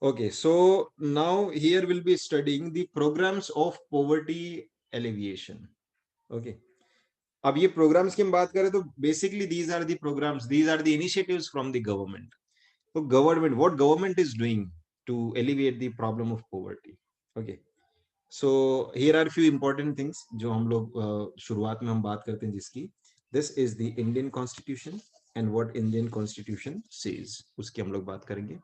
Okay, so now here we'll be studying the programs of poverty alleviation. Okay. अब ये programmes की हम बात करें तो basically these are the programmes, these are the initiatives from the government. तो government, what government is doing to alleviate the problem of poverty. Okay, so here are few important things जो हम लोग शुरुआत में हम बात करते हैं जिसकी. This is the Indian constitution and what Indian constitution says, उसकी हम लोग बात करेंगे.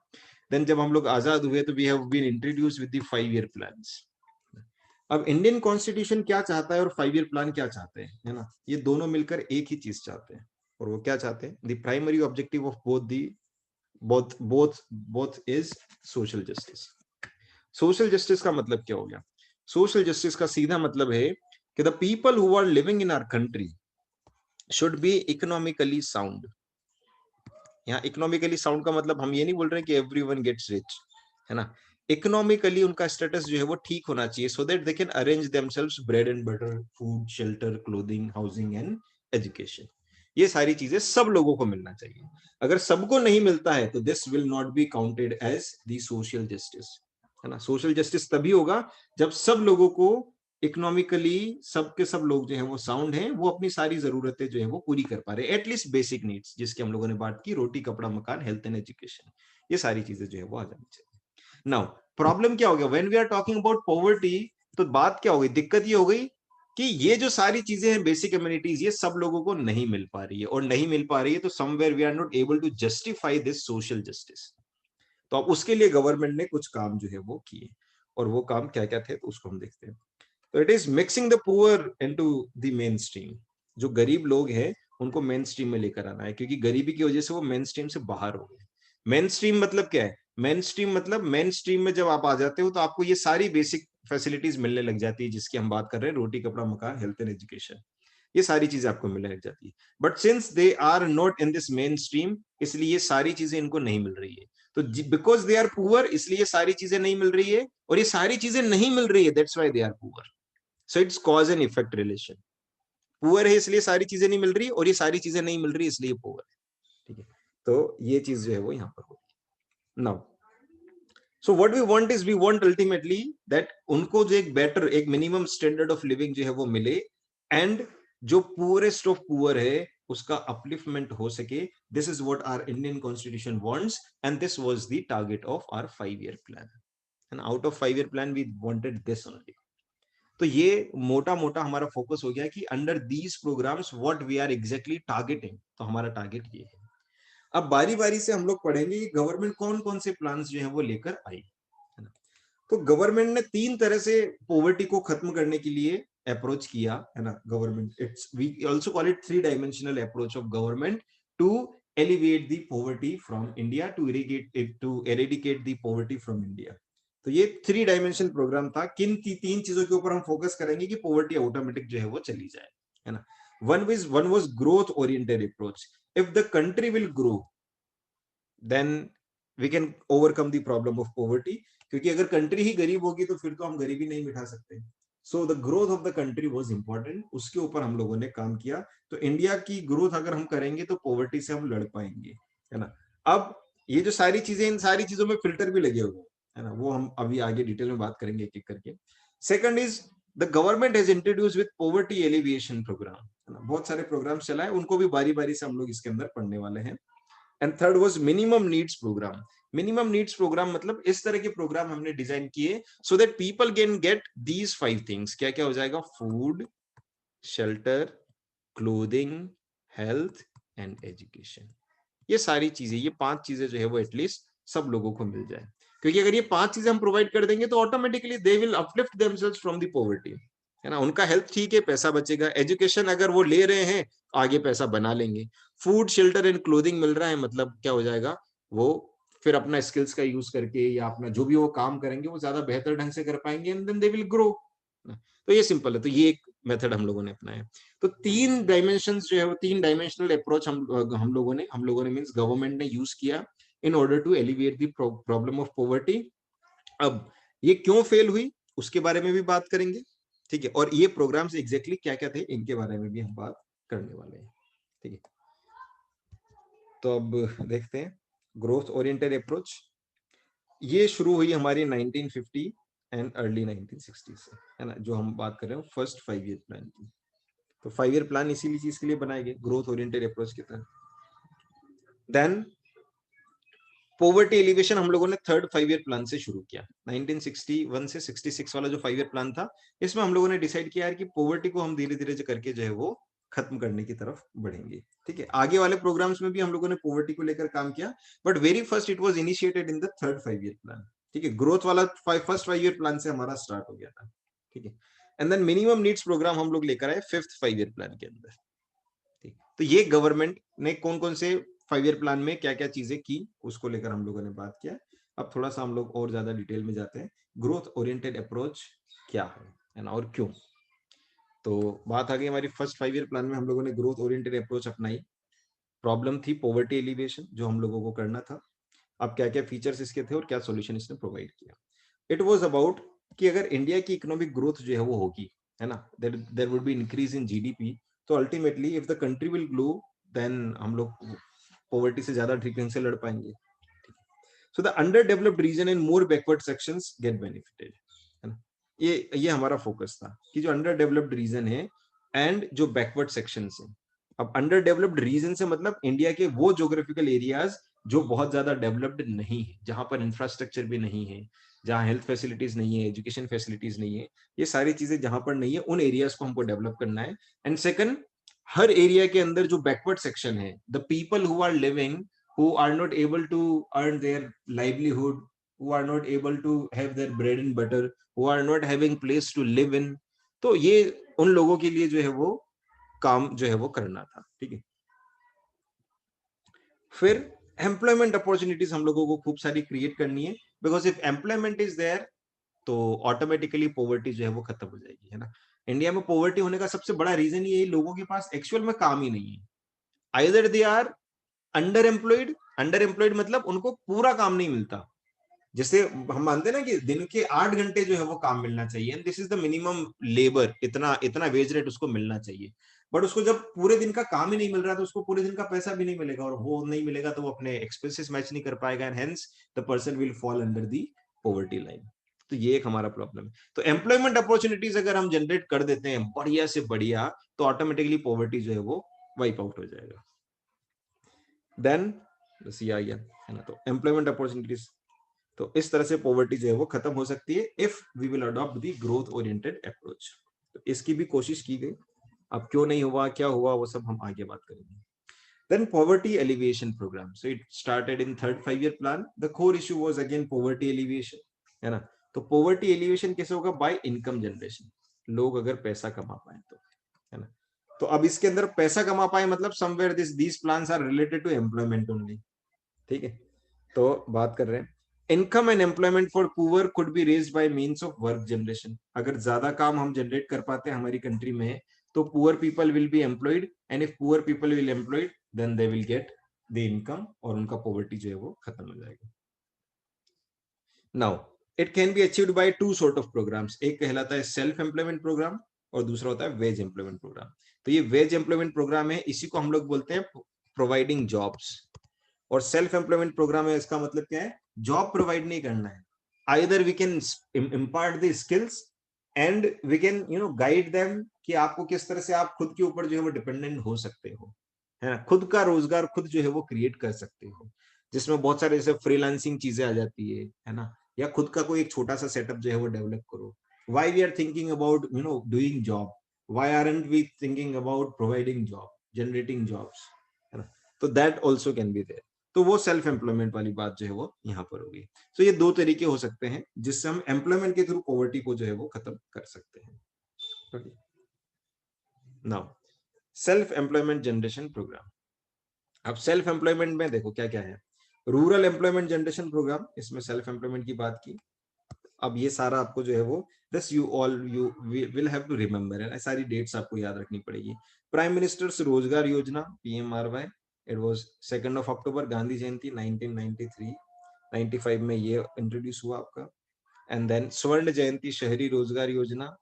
देन जब हम लोग आजाद हुए तो we have been introduced with the 5 year plans. अब इंडियन कॉन्स्टिट्यूशन क्या चाहता है और 5 ईयर प्लान क्या चाहते हैं, है ना, ये दोनों मिलकर एक ही चीज चाहते हैं. और वो क्या चाहते हैं? The primary objective of both the both both both is social justice. Social justice का मतलब क्या हो गया? सोशल जस्टिस का सीधा मतलब है कि the people who are living in our country should be economically sound. यहाँ इकोनॉमिकली साउंड का मतलब हम ये नहीं बोल रहे कि एवरीवन गेट्स रिच, है ना. इकोनॉमिकली उनका स्टेटस जो है वो ठीक होना चाहिए, so that they can arrange themselves bread and butter, food, shelter, clothing, housing and education. ये सारी चीजें सब लोगों को मिलना चाहिए. अगर सबको नहीं मिलता है तो this will not be counted as the social justice, है ना. सोशल जस्टिस तभी होगा जब सब लोगों को इकोनॉमिकली, सबके सब लोग जो है वो साउंड हैं, वो अपनी सारी जरूरतें जो है वो पूरी कर पा रहे हैं, एटलीस्ट बेसिक नीड्स जिसकी हम लोगों ने बात की, रोटी, कपड़ा, मकान, हेल्थ एंड एजुकेशन. ये सारी चीजें जो है वो आ जानी चाहिए. नाउ प्रॉब्लम क्या हो गया when we are talking about poverty? तो बात क्या हो गई, दिक्कत ये हो गई कि ये जो सारी चीजें हैं, बेसिक कम्युनिटीज, ये सब लोगों को नहीं मिल पा रही है, और नहीं मिल पा रही है तो somewhere we are not able to justify this social justice. तो अब उसके लिए गवर्नमेंट ने कुछ काम जो है वो किए, और वो काम क्या क्या थे तो उसको हम देखते हैं. तो it is mixing the poor into the main stream. जो गरीब लोग हैं उनको मेन स्ट्रीम में लेकर आना है, क्योंकि गरीबी की वजह से वो मेन स्ट्रीम से बाहर हो गए. मेन स्ट्रीम मतलब क्या है? मेन स्ट्रीम मतलब मेन स्ट्रीम में जब आप आ जाते हो तो आपको ये सारी बेसिक फैसिलिटीज मिलने लग जाती है जिसकी हम बात कर रहे हैं, रोटी, कपड़ा, मकान, हेल्थ एंड एजुकेशन. ये सारी चीजें आपको मिलने लग जाती है. But since they are not in this mainstream, इसलिए ये सारी चीजें इनको नहीं मिल रही है. तो बिकॉज दे आर पुअर, इसलिए ये सारी चीजें नहीं मिल रही है, और ये सारी चीजें नहीं मिल रही है, that's why they are poor. So it's cause and effect relation. Poor है इसलिए सारी चीजें नहीं मिल रही, और ये सारी चीजें नहीं मिल रही इसलिए पुअर है. ठीक है, तो ये चीज जो है वो यहाँ पर होगी. Now so what we want is, we want ultimately that उनको जो एक बेटर, एक मिनिमम स्टैंडर्ड ऑफ लिविंग जो है वो मिले, एंड जो पुअरेस्ट ऑफ पुअर है उसका अपलिफ्टमेंट हो सके. This is what our Indian constitution wants, and this was the target of our 5 year plan. And out of 5 year plan we wanted this only. तो ये मोटा मोटा हमारा फोकस हो गया कि under these programmes what we are exactly targeting. तो हमारा टारगेट ये है. अब बारी बारी से हम लोग पढ़ेंगे कि गवर्नमेंट कौन कौन से प्लान्स जो है वो लेकर आई, है ना. तो गवर्नमेंट ने 3 तरह से पॉवर्टी को खत्म करने के लिए अप्रोच किया, है ना. Government, it's we also call it 3 dimensional approach of government to alleviate the poverty from India, to eradicate the poverty from India. तो ये 3 डायमेंशनल प्रोग्राम था. किन 3 चीजों के ऊपर हम फोकस करेंगे कि पॉवर्टी ऑटोमेटिक जो है वो चली जाए, है ना. One was growth oriented approach. If the country will grow, then we can overcome the problem of poverty. क्योंकि अगर कंट्री ही गरीब होगी तो फिर तो हम गरीबी नहीं मिटा सकते. So the growth of the country was important, उसके ऊपर हम लोगों ने काम किया. तो इंडिया की ग्रोथ अगर हम करेंगे तो पॉवर्टी से हम लड़ पाएंगे, है ना. अब ये जो सारी चीजें, इन सारी चीजों में फिल्टर भी लगे हुए हैं, है ना, वो हम अभी आगे डिटेल में बात करेंगे एक एक करके. Second is the government has introduce with poverty alleviation programme, है ना. बहुत सारे प्रोग्राम चलाए, उनको भी बारी बारी से हम लोग इसके अंदर पढ़ने वाले हैं. And third was minimum needs programme. Minimum needs programme मतलब इस तरह के प्रोग्राम हमने डिजाइन किए so that people can get these 5 things. क्या क्या हो जाएगा? Food, shelter, clothing, health and education. ये सारी चीजें, ये 5 चीजें जो है वो एटलीस्ट सब लोगों को मिल जाए. क्योंकि अगर ये 5 चीजें हम प्रोवाइड कर देंगे तो automatically they will uplift themselves from the poverty, है ना. उनका हेल्थ ठीक है, पैसा बचेगा. एजुकेशन अगर वो ले रहे हैं, आगे पैसा बना लेंगे. फूड, शेल्टर एंड क्लोथिंग मिल रहा है, मतलब क्या हो जाएगा? वो फिर अपना स्किल्स का यूज करके या अपना जो भी वो काम करेंगे वो ज्यादा बेहतर ढंग से कर पाएंगे, and then they will grow. तो ये सिंपल है. तो ये एक मेथड हम लोगों ने अपनाया. तो 3 डायमेंशन जो है वो 3 डायमेंशनल अप्रोच हम लोगों ने मीन्स गवर्नमेंट ने यूज किया in order to alleviate the problem of poverty. अब ये क्यों फेल हुई उसके बारे में भी बात करेंगे, ठीक है. और ये प्रोग्राम्स एग्जैक्टली क्या क्या थे इनके बारे में भी हम बात करने वाले हैं, ठीक है. तो अब देखते हैं ग्रोथ ओरिएंटेड अप्रोच. ये शुरू हुई हमारी 1950 एंड अर्ली 1960 से, है ना, जो हम बात कर रहे हैं फर्स्ट 5 ईयर प्लान की। तो 5 ईयर प्लान इसीलिए चीज के लिए बनाए गए, ग्रोथ ओरिएंटेड अप्रोच की तरह। देन पॉवर्टी एलिवेशन हम लोगों ने थर्ड 5 ईयर प्लान से शुरू किया। 1961 से 66 वाला जो 5 ईयर प्लान था, इसमें हम लोगों ने डिसाइड किया यार कि पॉवर्टी को हम धीरे धीरे करके जो है वो खत्म करने की तरफ बढ़ेंगे। ठीक है, आगे वाले प्रोग्राम्स में भी हम लोगों ने पॉवर्टी को लेकर काम किया, but very first it was initiated in the third 5 year plan. ठीक है, ग्रोथ वाला फर्स्ट 5 ईयर प्लान से हमारा स्टार्ट हो गया था। ठीक है, and then minimum needs programme हम लोग लेकर आए फिफ्थ 5 ईयर प्लान के अंदर। ठीक, तो ये गवर्नमेंट ने कौन कौन से 5 ईयर प्लान में क्या क्या चीजें की उसको लेकर हम लोगों ने बात किया। अब थोड़ा सा हम लोग और ज्यादा डिटेल में जाते हैं, ग्रोथ ओरिएंटेड अप्रोच क्या है ना, और क्यों। तो बात आ गई हमारी फर्स्ट 5 ईयर प्लान में हम लोगों ने ग्रोथ ओरिएंटेड अप्रोच अपनाई। प्रॉब्लम थी पॉवर्टी एलिवेशन जो हम लोगों को करना था। अब क्या क्या फीचर्स इसके थे और क्या सॉल्यूशन इसने प्रोवाइड किया। इट वाज अबाउट कि अगर इंडिया की इकोनॉमिक ग्रोथ जो है वो होगी, है ना, there would be increase in GDP, तो ultimately if the country will grow then हम लोग पॉवर्टी से ज्यादा ठीक से लड़ पाएंगे। So the under developed region and more backward sections get benefited, है ना। ये हमारा फोकस था कि जो अंडर डेवलप्ड रीजन है एंड जो बैकवर्ड सेक्शंस है। अब अंडर डेवलप्ड रीजन से मतलब इंडिया के वो ज्योग्राफिकल एरियाज जो बहुत ज्यादा डेवलप्ड नहीं है, जहां पर इंफ्रास्ट्रक्चर भी नहीं है, जहां हेल्थ फैसिलिटीज नहीं है, एजुकेशन फैसिलिटीज नहीं है, ये सारी चीजें जहां पर नहीं है उन एरियाज को हमको डेवलप करना है। एंड सेकंड, हर एरिया के अंदर जो बैकवर्ड सेक्शन है, the people who are living, who are not able to earn their livelihood, who are not able to have their bread and butter, who are not having place to live in, तो ये उन लोगों के लिए जो है वो काम जो है वो करना था। ठीक है, फिर एम्प्लॉयमेंट अपॉर्चुनिटीज हम लोगों को खूब सारी क्रिएट करनी है, because if employment is there तो ऑटोमेटिकली पॉवर्टी जो है वो खत्म हो जाएगी, है ना। इंडिया में पॉवर्टी होने का सबसे बड़ा रीजन ये है, लोगों के पास एक्चुअल में काम ही नहीं है। Either they are under employed, under employed मतलब उनको पूरा काम नहीं मिलता। जैसे हम मानते हैं ना कि दिन के 8 घंटे जो है वो काम मिलना चाहिए, and this is the minimum labour, इतना इतना वेज रेट उसको मिलना चाहिए। बट उसको जब पूरे दिन का काम ही नहीं मिल रहा तो उसको पूरे दिन का पैसा भी नहीं मिलेगा, और वो नहीं मिलेगा तो वो अपने एक्सपेंसेस मैच नहीं कर पाएगा, and hence the person will fall under the poverty line. तो ये एक हमारा प्रॉब्लम है। तो एम्प्लॉयमेंट अपॉर्चुनिटीज अगर हम जनरेट कर देते हैं बढ़िया से बढ़िया, तो ऑटोमेटिकली पॉवर्टी जो है वो वाइप आउट हो जाएगा। देन CIN, है ना, तो एम्प्लॉयमेंट अपॉर्चुनिटीज, तो इस तरह से पॉवर्टी जो है वो खत्म हो सकती है if we will adopt the growth oriented approach. तो इसकी भी कोशिश की गई, अब क्यों नहीं हुआ, क्या हुआ, वो सब हम आगे बात करेंगे। Then poverty alleviation program, so it started in third 5 year plan. The core issue was again poverty alleviation, है ना। तो पॉवर्टी एलिवेशन कैसे होगा, बाय इनकम जनरेशन, लोग अगर पैसा कमा पाए तो, है ना। तो अब इसके अंदर पैसा कमा पाए मतलब somewhere these plans are related to employment only. ठीक है, तो बात कर रहे हैं income and employment for poor could be raised by means of work generation. अगर ज्यादा काम हम जनरेट कर पाते हैं हमारी कंट्री में, तो poor people will be employed, and if poor people will employed then they will get the income, और उनका पॉवर्टी जो है वो खत्म हो जाएगा। Now it can be achieved by two sort of programs, एक कहलाता है सेल्फ एम्प्लॉयमेंट प्रोग्राम और दूसरा होता है वेज एम्प्लॉयमेंट प्रोग्राम। तो ये वेज एम्प्लॉयमेंट प्रोग्राम है, इसी को हम लोग बोलते हैं प्रोवाइडिंग जॉब्स। और सेल्फ एम्प्लॉयमेंट प्रोग्राम है, इसका मतलब क्या है, जॉब प्रोवाइड नहीं करना है, either we can impart the skills and we can guide them कि आपको किस तरह से आप खुद के ऊपर जो है वो डिपेंडेंट हो सकते हो, है ना, खुद का रोजगार खुद जो है वो क्रिएट कर सकते हो, जिसमें बहुत सारे जैसे फ्रीलांसिंग चीजें आ जाती है ना, या खुद का कोई एक छोटा सा सेटअप जो है वो डेवलप करो। Why we are thinking about doing job, why aren't we thinking about providing job, generating jobs, है ना। तो that also can be there. तो वो सेल्फ एम्प्लॉयमेंट वाली बात जो है वो यहाँ पर होगी। तो ये दो तरीके हो सकते हैं जिससे हम एम्प्लॉयमेंट के थ्रू पॉवर्टी को जो है वो खत्म कर सकते हैं। Now self employment generation program. अब सेल्फ एम्प्लॉयमेंट में देखो क्या क्या है, रूरल एम्प्लॉयमेंट जनरेशन प्रोग्राम, इसमें सेल्फ एम्प्लॉयमेंट की बात की। अब ये सारा आपको जो है वो this you will have to remember, है, सारी डेट्स आपको याद रखनी पड़ेगी। प्राइम मिनिस्टर्स रोजगार योजना PMRY, इट वाज 2 अक्टूबर, गांधी जयंती 1993, 95 में ये इंट्रोड्यूस हुआ आपका। एंड देन स्वर्ण जयंती शहरी रोजगार योजना,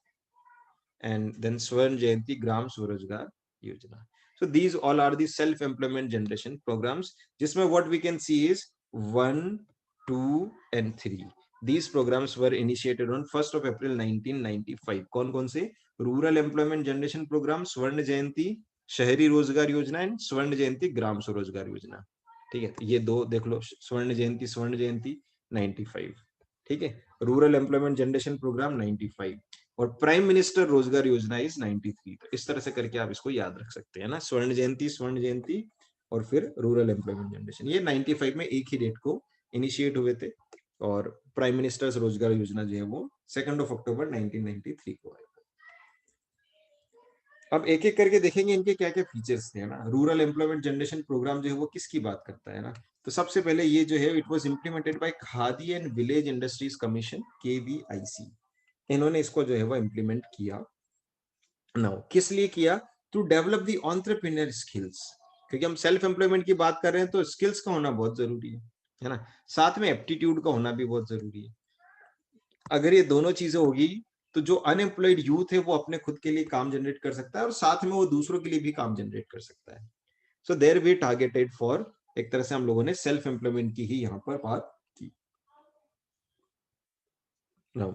एंड देन स्वर्ण जयंती ग्राम स्वरोजगार योजना। So these all are the self-employment generation programs, जिसमें what we can see is 1, 2 and 3. These programs were initiated on 1st of April 1995. कौन कौन से? रूरल एम्प्लॉयमेंट जनरेशन प्रोग्राम, स्वर्ण जयंती शहरी रोजगार योजना एंड स्वर्ण जयंती ग्राम स्वरोजगार योजना। ठीक है, तो ये दो देख लो, स्वर्ण जयंती 95, ठीक है, रूरल एम्प्लॉयमेंट जनरेशन प्रोग्राम 95 और प्राइम मिनिस्टर रोजगार योजना इज 93। तो इस तरह से करके आप इसको याद रख सकते हैं ना, स्वर्ण जयंती और फिर रूरल एम्प्लॉयमेंट जनरेशन, ये 95 में एक ही डेट को इनिशिएट हुए थे और प्राइम मिनिस्टर्स रोजगार योजना जो है वो 2 अक्टूबर 1993 को आया। अब एक एक करके देखेंगे इनके क्या क्या फीचर्स थे ना। रूरल एम्प्लॉयमेंट जनरेशन प्रोग्राम जो है वो किसकी बात करता है ना, तो सबसे पहले ये जो है it was implemented by khadi and village industries commission KVIC, इन्होंने इसको जो है वो इम्प्लीमेंट किया। नाउ किस लिए किया? To develop the entrepreneur skills, क्योंकि हम सेल्फ एम्प्लॉयमेंट की बात कर रहे हैं तो स्किल्स का होना बहुत जरूरी है ना, साथ में एप्टीट्यूड का होना भी बहुत जरूरी है। अगर ये दोनों चीजें होगी तो जो अनएम्प्लॉयड यूथ है वो अपने खुद के लिए काम जनरेट कर सकता है और साथ में वो दूसरों के लिए भी काम जनरेट कर सकता है। So there we targeted for, एक तरह से हम लोगों ने सेल्फ एम्प्लॉयमेंट की ही यहाँ पर बात की। नाउ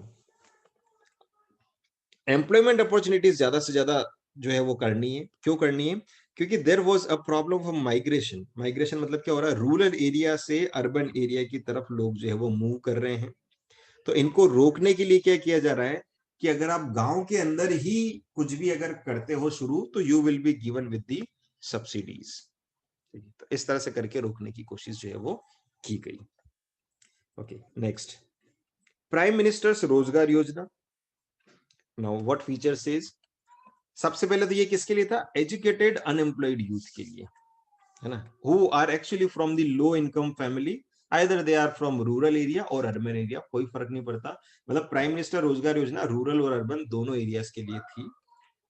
एम्प्लॉयमेंट अपॉर्चुनिटीज ज्यादा से ज्यादा जो है वो करनी है। क्यों करनी है? क्योंकि there was a problem of migration. Migration मतलब क्या हो रहा है? रूरल एरिया से अर्बन एरिया की तरफ लोग जो है वो मूव कर रहे हैं। तो इनको रोकने के लिए क्या किया जा रहा है कि अगर आप गांव के अंदर ही कुछ भी अगर करते हो शुरू, तो you will be given with the subsidies. तो इस तरह से करके रोकने की कोशिश जो है वो की गई। ओके, नेक्स्ट, प्राइम मिनिस्टर्स रोजगार योजना। नाउ व्हाट फीचर्स इज, सबसे पहले तो ये किसके लिए था? एजुकेटेड अनएम्प्लॉयड यूथ के लिए, है ना, who are actually from the low income family, either they are from rural area और अर्बन एरिया, कोई फर्क नहीं पड़ता। मतलब प्राइम मिनिस्टर रोजगार योजना रूरल और अर्बन दोनों एरियाज के लिए थी।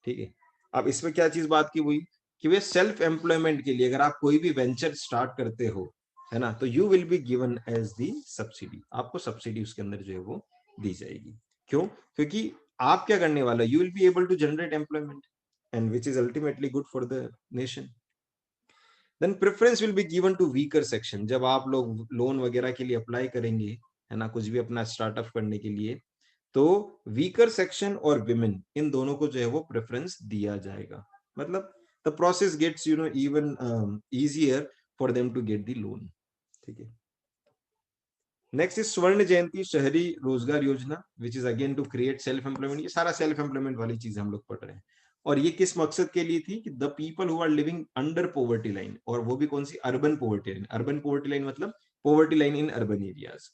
ठीक है, अब इसमें क्या चीज बात की हुई कि वे सेल्फ एम्प्लॉयमेंट के लिए अगर आप कोई भी वेंचर स्टार्ट करते हो, है ना, तो you will be given as the subsidy, आपको सब्सिडी उसके अंदर जो है वो दी जाएगी। क्यों? क्योंकि आप क्या करने वाला, you will be able to generate employment and which is ultimately good for the nation. Then preference will be given to weaker section, जब आप लोग लोन वगैरह के लिए अप्लाई करेंगे, है ना, कुछ भी अपना स्टार्टअप करने के लिए, तो वीकर सेक्शन और विमेन, इन दोनों को जो है वो प्रेफरेंस दिया जाएगा। मतलब the process gets even easier for them to get the loan. ठीक है, next is Swarna Jayanti Shahari Rozgar Yojana, which is again to create self employment. ये सारा सेल्फ एम्प्लॉयमेंट वाली चीज हम लोग पढ़ रहे हैं। और ये किस मकसद के लिए थी? कि the people who are living under poverty line, और वो भी कौन सी? Urban poverty line. Urban poverty line मतलब poverty line in urban areas.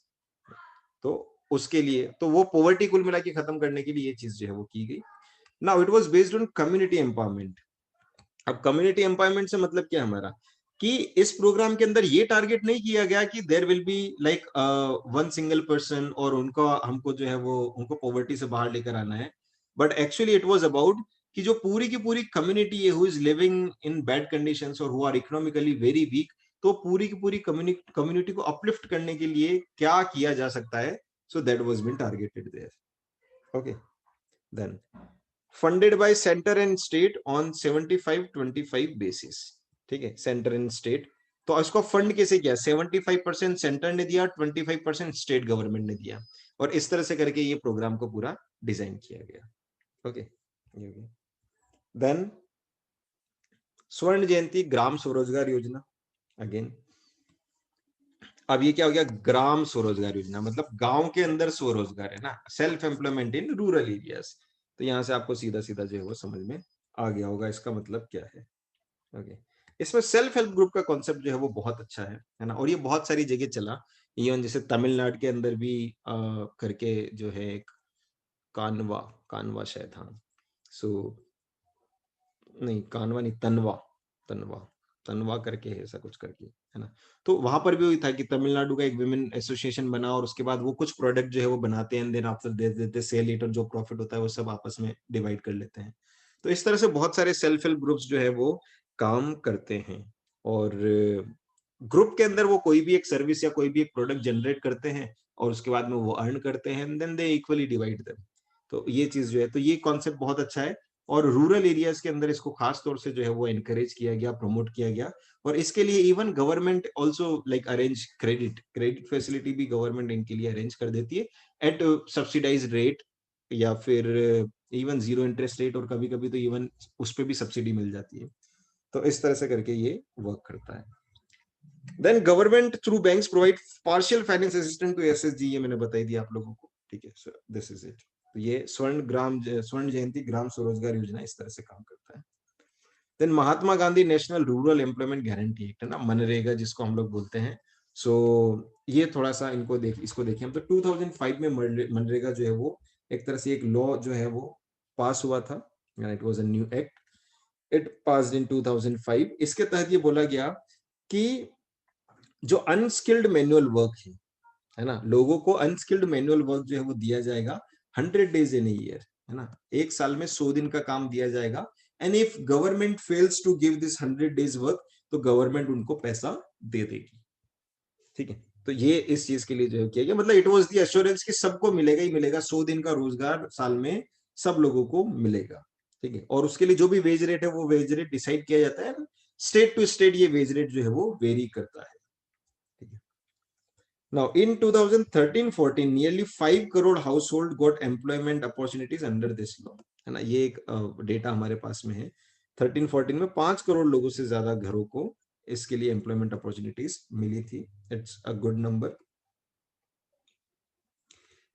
तो उसके लिए, तो वो पॉवर्टी कुल मिला के खत्म करने के लिए ये चीज जो है वो की गई। Now it was based on community empowerment. अब कम्युनिटी एम्पावरमेंट से मतलब क्या हमारा, कि इस प्रोग्राम के अंदर ये टारगेट नहीं किया गया कि there will be like one single person और उनका हमको जो है वो उनको पॉवर्टी से बाहर लेकर आना है, but actually it was about कि जो पूरी की पूरी कम्युनिटी है who is living in bad conditions और who are economically very weak, तो पूरी की पूरी कम्युनिटी को अपलिफ्ट करने के लिए क्या किया जा सकता है, so that was been targeted there. Okay, then funded by centre and state on 75-25 basis. ठीक है, सेंटर एंड स्टेट, तो इसको फंड कैसे किया? 75% सेंटर ने दिया, 25% स्टेट गवर्नमेंट ने दिया, और इस तरह से करके ये प्रोग्राम को पूरा डिजाइन किया गया। ओके, देन स्वर्ण जयंती ग्राम स्वरोजगार योजना। अगेन अब ये क्या हो गया? ग्राम स्वरोजगार योजना मतलब गांव के अंदर स्वरोजगार, है ना, self employment in rural areas. तो यहां से आपको सीधा सीधा जो है वो समझ में आ गया होगा इसका मतलब क्या है। ओके, इसमें सेल्फ हेल्प ग्रुप का कॉन्सेप्ट जो है वो बहुत अच्छा है ना, और ये बहुत सारी जगह चला। इवन जैसे तमिलनाडु के अंदर भी करके जो है एक कानवा, कानवा शायद, हाँ, सो नहीं कानवा नहीं, तनवा, तनवा, तनवा करके है ऐसा कुछ करके, है ना। तो वहां पर भी वही था कि तमिलनाडु का एक विमेन एसोसिएशन बना और उसके बाद वो कुछ प्रोडक्ट जो है वो बनाते हैं, देन आफ्टर दे देते सेल इट, और जो प्रॉफिट होता है वो सब आपस में डिवाइड कर लेते हैं। तो इस तरह से बहुत सारे सेल्फ हेल्प ग्रुप्स जो है वो काम करते हैं, और ग्रुप के अंदर वो कोई भी एक सर्विस या कोई भी एक प्रोडक्ट जनरेट करते हैं और उसके बाद में वो अर्न करते हैं, then they equally divide them. तो ये चीज जो है, तो ये कॉन्सेप्ट बहुत अच्छा है। और रूरल एरियाज के अंदर इसको खास तौर से जो है वो एनकरेज किया गया, प्रमोट किया गया। और इसके लिए even government also like arrange credit facility भी गवर्नमेंट इनके लिए अरेंज कर देती है एट सब्सिडाइज रेट, या फिर इवन जीरो इंटरेस्ट रेट, और कभी कभी तो इवन उस पर भी सब्सिडी मिल जाती है। तो इस तरह से करके ये वर्क करता है। Then government through banks provide partial finance assistant to SHG, ये मैंने बताई दी आप लोगों को, ठीक है। So this is it. तो ये स्वर्ण जयंती ग्राम स्वरोजगार योजना इस तरह से काम करता है। Then Mahatma Gandhi national rural employment guarantee act है ना, मनरेगा जिसको हम लोग बोलते हैं। सो ये थोड़ा सा इसको देखिए हम। तो 2005 में मनरेगा जो है वो एक तरह से एक लॉ जो है वो पास हुआ था, it was a new act, it passed in 2005। इसके तहत ये बोला गया कि जो अनस्किल्ड मैनुअल वर्क है ना, लोगों को अनस्किल्ड मैनुअल वर्क जो है वो दिया जाएगा 100 डेज इन ए ईयर, है ना, एक साल में 100 दिन का काम दिया जाएगा। And if government fails to give this 100 days work, तो गवर्नमेंट उनको पैसा दे देगी, ठीक है। तो ये इस चीज के लिए जो है किया गया, मतलब इट वाज द एश्योरेंस कि सबको मिलेगा ही मिलेगा, 100 दिन का रोजगार साल में सब लोगों को मिलेगा, ठीक है। और उसके लिए जो भी वेज रेट है वो वेज रेट डिसाइड किया जाता है, स्टेट टू स्टेट ये वेज रेट जो है वो वेरी करता है, ठीक है। Now, in 2013-14, nearly 5 crore household got employment opportunities under this law, है ना। ये एक डेटा हमारे पास में है। 13-14 में 5 करोड़ लोगों से ज्यादा घरों को इसके लिए एम्प्लॉयमेंट अपॉर्चुनिटीज मिली थी। It's a good number.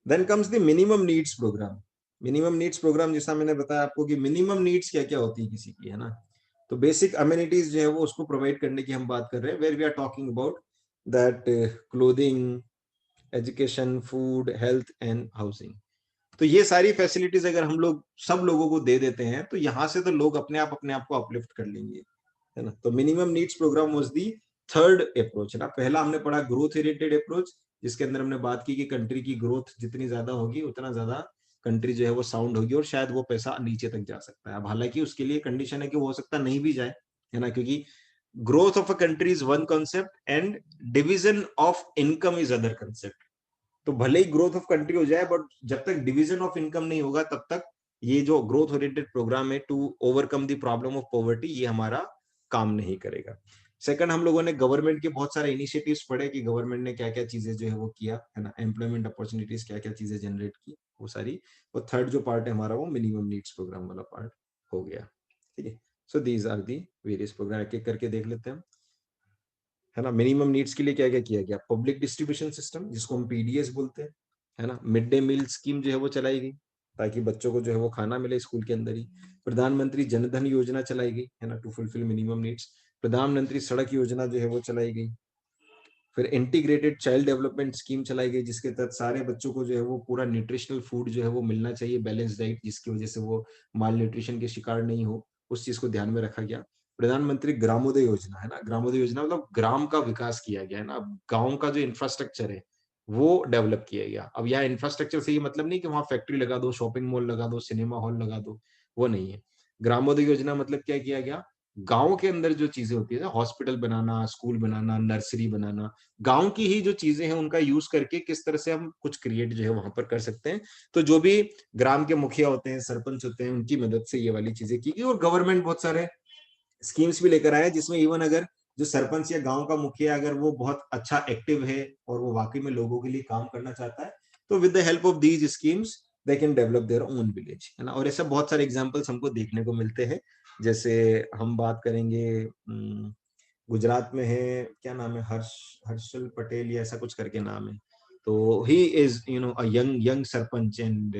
Then comes the minimum needs programme. Minimum needs program, जैसा मैंने बताया आपको कि मिनिमम नीड्स क्या क्या होती है किसी की, है ना। तो बेसिक अम्यूनिटीज जो है वो उसको प्रोवाइड करने की हम बात कर रहे हैं, where we are talking about that clothing, education, food, health and housing. तो ये सारी फैसिलिटीज अगर हम लोग सब लोगों को दे देते हैं तो यहाँ से तो लोग अपने आप को अपलिफ्ट कर लेंगे, है ना। तो minimum needs program was the third approach, है ना। पहला हमने पढ़ा ग्रोथ ओरिएंटेड अप्रोच, जिसके अंदर हमने बात की कि कंट्री की ग्रोथ जितनी ज्यादा होगी उतना ज्यादा कंट्री जो है वो साउंड होगी और शायद वो पैसा नीचे तक जा सकता है। अब हालांकि उसके लिए कंडीशन है कि वो हो सकता नहीं भी जाए, है ना, क्योंकि growth of a country is one concept and division of income is other concept. तो भले ही ग्रोथ ऑफ कंट्री हो जाए, बट जब तक डिवीजन ऑफ इनकम नहीं होगा तब तक ये जो ग्रोथ ओरिएंटेड प्रोग्राम है to overcome the problem of poverty, ये हमारा काम नहीं करेगा। सेकंड, हम लोगों ने गवर्नमेंट के बहुत सारे इनिशिएटिव्स पढ़े कि गवर्नमेंट ने क्या क्या चीजें जो है वो किया, है ना, एम्प्लॉयमेंट अपॉर्चुनिटीज क्या क्या चीजें जनरेट की, वो सारी। और थर्ड जो पार्ट है हमारा वो मिनिमम नीड्स प्रोग्राम वाला पार्ट हो गया, ठीक है। So these are the various program, एक एक करके देख लेते हैं, है ना। मिनिमम नीड्स के लिए क्या क्या किया गया, पब्लिक डिस्ट्रीब्यूशन सिस्टम जिसको हम पीडीएस बोलते हैं, है ना। मिड डे मील स्कीम जो है वो चलाई गई ताकि बच्चों को जो है वो खाना मिले स्कूल के अंदर ही। प्रधानमंत्री जनधन योजना चलाई गई, है ना, टू फुलफिल मिनिमम नीड्स। प्रधानमंत्री सड़क योजना जो है वो चलाई गई। फिर इंटीग्रेटेड चाइल्ड डेवलपमेंट स्कीम चलाई गई, जिसके तहत सारे बच्चों को जो है वो पूरा न्यूट्रिशनल फूड जो है वो मिलना चाहिए, बैलेंस डाइट, जिसकी वजह से वो माल न्यूट्रिशन के शिकार नहीं हो, उस चीज को ध्यान में रखा गया। प्रधानमंत्री ग्रामोदय योजना, है ना, ग्रामोदय योजना मतलब ग्राम का विकास किया गया, है ना। गांव का जो इंफ्रास्ट्रक्चर है वो डेवलप किया गया। अब यहाँ इंफ्रास्ट्रक्चर से ये मतलब नहीं कि वहां फैक्ट्री लगा दो, शॉपिंग मॉल लगा दो, सिनेमा हॉल लगा दो, वो नहीं है। ग्रामोदय योजना मतलब क्या किया गया, गांव के अंदर जो चीजें होती है, हॉस्पिटल बनाना, स्कूल बनाना, नर्सरी बनाना, गांव की ही जो चीजें हैं उनका यूज करके किस तरह से हम कुछ क्रिएट जो है वहां पर कर सकते हैं। तो जो भी ग्राम के मुखिया होते हैं, सरपंच होते हैं, उनकी मदद से ये वाली चीजें की गई। और गवर्नमेंट बहुत सारे स्कीम्स भी लेकर आया, जिसमें इवन अगर जो सरपंच या गांव का मुखिया अगर वो बहुत अच्छा एक्टिव है और वो वाकई में लोगों के लिए काम करना चाहता है, तो with the help of these schemes they can develop their own village, है ना। और ऐसे बहुत सारे एग्जांपल्स हमको देखने को मिलते हैं। जैसे हम बात करेंगे, गुजरात में है, क्या नाम है, हर्षल पटेल या ऐसा कुछ करके नाम है। तो he is a young young sarpanch and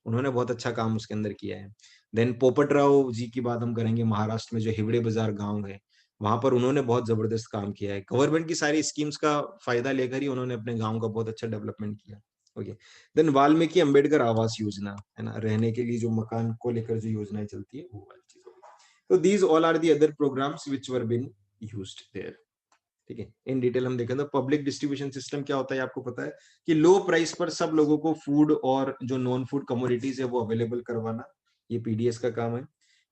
उन्होंने बहुत अच्छा काम उसके अंदर किया है। देन पोपट राव जी की बात हम करेंगे, महाराष्ट्र में जो हिवड़े बाजार गांव है, वहां पर उन्होंने बहुत जबरदस्त काम किया है। गवर्नमेंट की सारी स्कीम्स का फायदा लेकर ही उन्होंने अपने गांव का बहुत अच्छा डेवलपमेंट किया। ओके। देन वाल्मीकि अंबेडकर आवास योजना, है ना, रहने के लिए जो मकान को लेकर जो योजनाएं चलती है वो वाली चीज होगी। तो these all are the other programs which were been used there, ठीक है। इन डिटेल हम देखें तो पब्लिक डिस्ट्रीब्यूशन सिस्टम क्या होता है आपको पता है कि लो प्राइस पर सब लोगों को फूड और जो नॉन फूड कमोडिटीज है वो अवेलेबल करवाना, ये पीडीएस का काम है।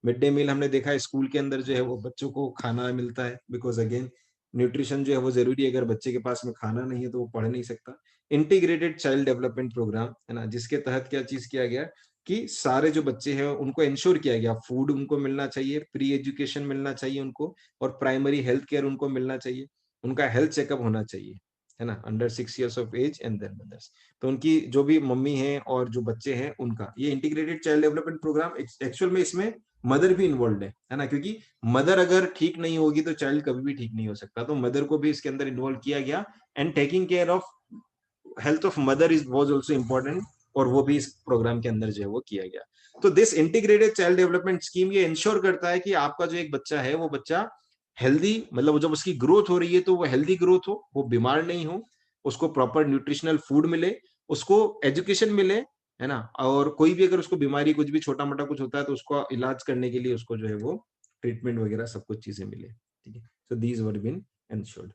मिड डे मील हमने देखा स्कूल के अंदर जो है वो बच्चों को खाना मिलता है, बिकॉज अगेन न्यूट्रिशन जो है वो जरूरी है, अगर बच्चे के पास में खाना नहीं है तो वो पढ़ नहीं सकता। इंटीग्रेटेड चाइल्ड डेवलपमेंट प्रोग्राम, है ना, जिसके तहत क्या चीज किया गया, कि सारे जो बच्चे हैं उनको इंश्योर किया गया, फूड उनको मिलना चाहिए, प्री एजुकेशन मिलना चाहिए उनको, और प्राइमरी हेल्थ केयर उनको मिलना चाहिए, उनका हेल्थ चेकअप होना चाहिए, है ना, under 6 years of age and their mothers. तो उनकी जो भी मम्मी है और जो बच्चे हैं उनका ये integrated child development program, actual में इसमें मदर भी इन्वॉल्व है ना, क्योंकि मदर अगर ठीक नहीं होगी तो चाइल्ड कभी भी ठीक नहीं हो सकता, तो मदर को भी इसके अंदर इन्वॉल्व किया गया, and taking care of health of mother is was also important, और वो भी इस प्रोग्राम के अंदर जो है वो किया गया। तो this integrated child development scheme ये इंश्योर करता है कि आपका जो एक बच्चा है वो बच्चा हेल्दी, मतलब जब उसकी ग्रोथ हो रही है तो वो हेल्दी ग्रोथ हो, वो बीमार नहीं हो, उसको प्रॉपर न्यूट्रिशनल फूड मिले, उसको एजुकेशन मिले, है ना, और कोई भी अगर उसको बीमारी कुछ भी छोटा मोटा कुछ होता है तो उसको इलाज करने के लिए उसको जो है वो ट्रीटमेंट वगैरह सब कुछ चीजें मिले, ठीक है। So these were been ensured.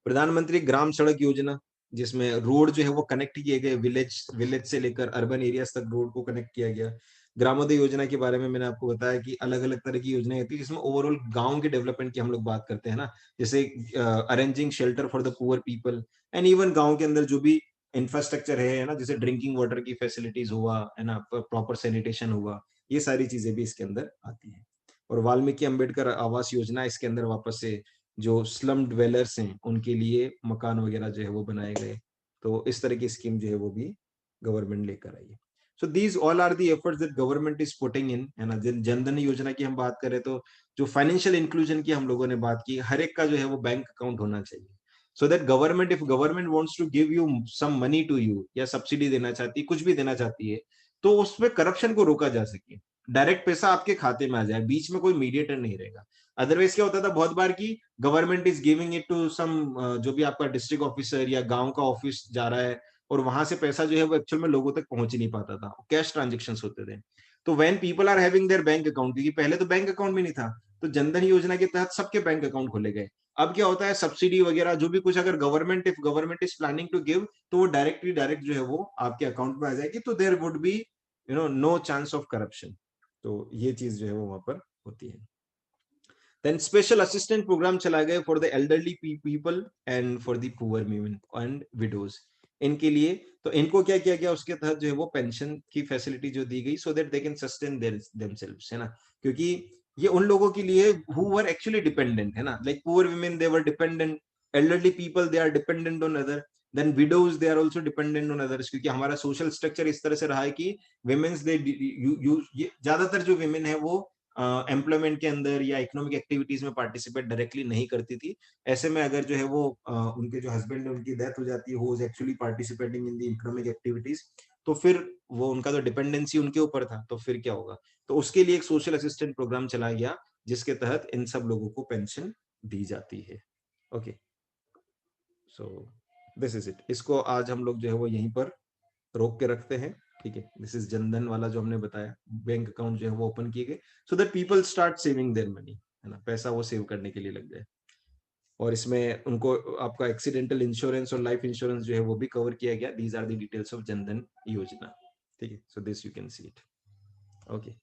Pradhan Mantri Gram सड़क योजना, जिसमें रोड जो है वो कनेक्ट किए गए, विलेज से लेकर अर्बन एरियाज तक रोड को कनेक्ट किया गया। ग्रामोदय योजना के बारे में मैंने आपको बताया कि अलग अलग तरह की योजनाएं होती है जिसमें ओवरऑल गांव के डेवलपमेंट की हम लोग बात करते हैं ना, जैसे arranging shelter for the poor people, and even गांव के अंदर जो भी इंफ्रास्ट्रक्चर है ना, जैसे ड्रिंकिंग वाटर की फैसिलिटीज हुआ, है ना, प्रॉपर सैनिटेशन हुआ, ये सारी चीजें भी इसके अंदर आती है। और वाल्मीकि अंबेडकर आवास योजना इसके अंदर वापस से जो स्लम ड्वेलर्स हैं उनके लिए मकान वगैरह जो है वो बनाए गए। तो इस तरह की स्कीम जो है वो भी गवर्नमेंट लेकर आई है। So these all are the efforts that government is putting in, है ना। जनधन योजना की हम बात करें तो जो फाइनेंशियल इंक्लूजन की हम लोगों ने बात की, हर एक का जो है वो बैंक अकाउंट होना चाहिए, so that government, if government wants to give you some money to you, या सब्सिडी देना चाहती है, कुछ भी देना चाहती है, तो उसमें करप्शन को रोका जा सके, डायरेक्ट पैसा आपके खाते में आ जाए, बीच में कोई मीडिएटर नहीं रहेगा। अदरवाइज क्या होता था बहुत बार की government is giving it to some, जो भी आपका डिस्ट्रिक्ट ऑफिसर या गांव का ऑफिस जा रहा है, और वहां से पैसा जो है वो एक्चुअल में लोगों तक पहुंच ही नहीं पाता था, कैश ट्रांजेक्शन होते थे। तो when people are having their bank account, क्योंकि पहले तो बैंक अकाउंट भी नहीं था, तो जनधन योजना के तहत सबके बैंक अकाउंट खोले गए। अब क्या होता है, सब्सिडी वगैरह जो भी कुछ अगर government, if government is planning to give, तो वो डायरेक्ट जो है वो आपके अकाउंट में आ जाएगी, तो there would be no chance of corruption. तो ये चीज जो है वो वहां पर होती है। देन स्पेशल असिस्टेंट प्रोग्राम चला गया for the elderly people and for the poor women and widows, इनके लिए। तो इनको क्या किया गया, उसके तहत जो है वो पेंशन की फैसिलिटी जो दी गई, so that they can sustain themselves, है ना, क्योंकि ये उन लोगों के लिए हु वर एक्चुअली डिपेंडेंट, है ना, like poor women they were dependent, elderly people they are dependent on other, then widows they are also dependent on others, क्योंकि हमारा सोशल स्ट्रक्चर इस तरह से रहा है कि विमेन्स दे ज्यादातर जो विमेन है वो एम्प्लॉयमेंट के अंदर या इकोनॉमिक एक्टिविटीज में पार्टिसिपेट डायरेक्टली नहीं करती थी। ऐसे में अगर जो है वो उनके जो हस्बैंड है उनकी डेथ हो जाती है, who is actually participating in the economic activities, तो फिर वो उनका तो डिपेंडेंसी उनके ऊपर था, तो फिर क्या होगा। तो उसके लिए एक सोशल असिस्टेंट प्रोग्राम चलाया गया जिसके तहत इन सब लोगों को पेंशन दी जाती है। Okay, so this is it. इसको आज हम लोग जो है वो यहीं पर रोक के रखते हैं, ठीक है। दिस इज जनधन वाला जो हमने बताया, बैंक अकाउंट जो है वो ओपन किए गए, सो that people start saving their money, है ना, पैसा वो सेव करने के लिए लग जाए। और इसमें उनको आपका एक्सीडेंटल इंश्योरेंस और लाइफ इंश्योरेंस जो है वो भी कवर किया गया। These are the details of Jan Dhan Yojana, ठीक है। So this you can see it, okay.